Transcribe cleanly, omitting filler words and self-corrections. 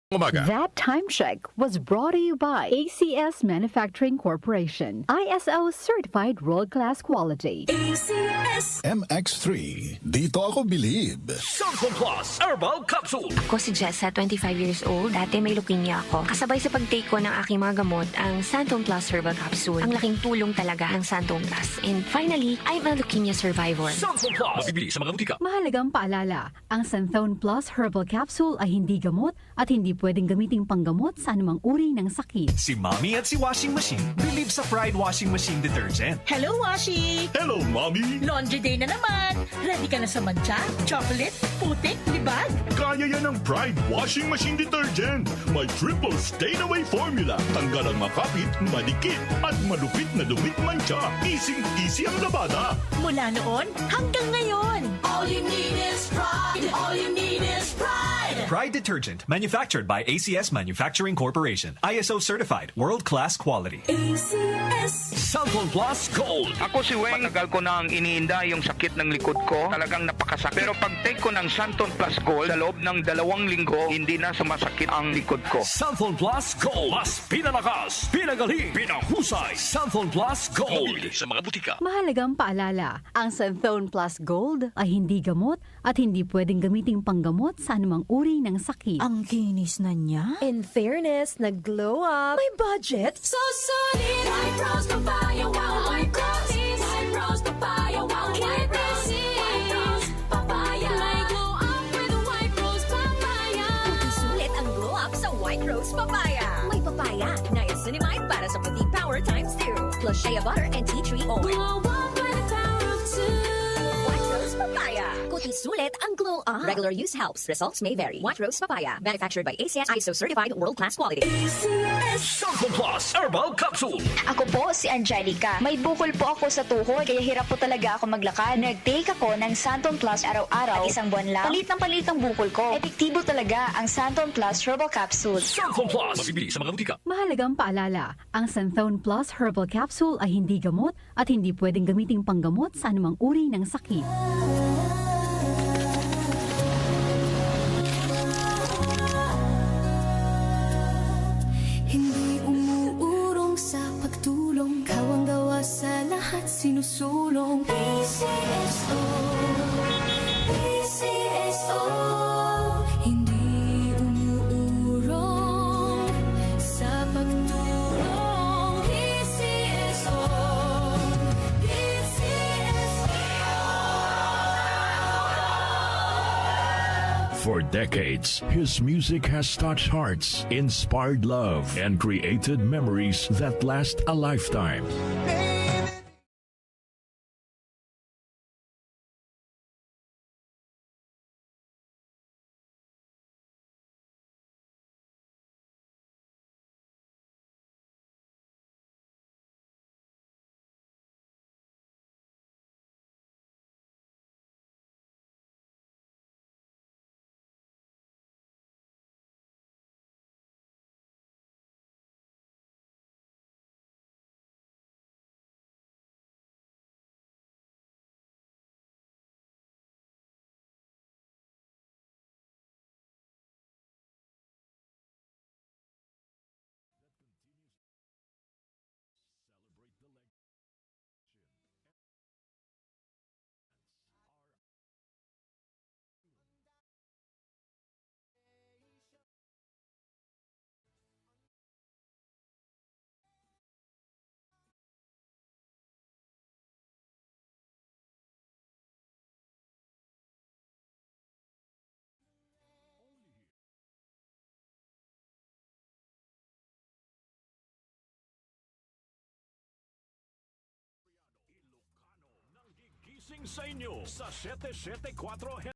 Umaga. That time check was brought to you by ACS Manufacturing Corporation, ISO certified world-class quality. ACS MX3, dito ako believe. Santon Plus Herbal Capsule. Ako si Jessa, 25 years old. Dati may leukemia ako. Kasabay sa pag-take ko ng aking mga gamot, ang Santon Plus Herbal Capsule. Ang laking tulong talaga ng Santon Plus. And finally, I'm a leukemia survivor. Santon Plus. Mabibili sa mga butika. Mahalagang paalala, ang Santhone Plus Herbal Capsule ay hindi gamot at hindi pwedeng gamiting panggamot sa anumang uri ng sakit. Si Mommy at si Washing Machine believe sa Pride Washing Machine Detergent. Hello, Washi! Hello, Mommy! Laundry day na naman! Ready ka na sa mancha, chocolate, putik, libag? Kaya yan ang Pride Washing Machine Detergent. May triple stain-away formula. Tanggal ang makapit, manikit, at malupit na dumit mancha. Easy ang labada. Mula noon hanggang ngayon. All you need is pride. All you need is pride. Pride Detergent, manufactured by ACS Manufacturing Corporation. ISO certified, world-class quality. ACS. Santon Plus Gold. Ako si Weng, matagal ko nang iniinda yung sakit ng likod ko. Talagang napakasakit. Pero pag take ko ng Santon Plus Gold, sa loob ng 2 linggo, hindi na sumasakit ang likod ko. Santon Plus Gold. Mas pinalakas, pinagaling, pinahusay. Santon Plus Gold. Mabibili sa mga butika. Mahalagang paalala, ang Santhone Plus Gold ay hindi gamot at hindi pwedeng gamiting panggamot sa anumang uri ng sakit. Ang kinis na niya. In fairness, nag-glow up. May budget. So solid. White rose papaya, wow, white roses. White rose papaya, wow, white roses. White rose papaya. May glow up with a white rose papaya. Sulit ang glow up sa white rose papaya. May papaya, niacinamide para sa puti power times 2. Plus shea butter and tea tree oil. Glow up with the power of 2. White rose papaya. Kuti sulit ang glow up. Regular use helps. Results may vary. White rose papaya. Manufactured by ACS ISO certified world-class quality. Santon Plus Herbal Capsule. Ako po si Angelica. May bukol po ako sa tuhod, kaya hirap po talaga ako maglakad. Nag-take ako ng Santon Plus araw-araw at 1 buwan lang. Palit ang bukol ko. Epektibo talaga ang Santon Plus Herbal Capsule. Santon Plus. Mabibili sa mga butika. Mahalagang paalala, ang Santhone Plus Herbal Capsule ay hindi gamot at hindi pwedeng gamiting panggamot sa anumang uri ng sakit. Hindi umuurong sa pagtulong. Kawang gawa sa lahat sinusulong. PCSO, PCSO. Hindi umuurong sa pagtulong. PCSO, PCSO. For decades, his music has touched hearts, inspired love, and created memories that last a lifetime. Gising sa inyo sa 774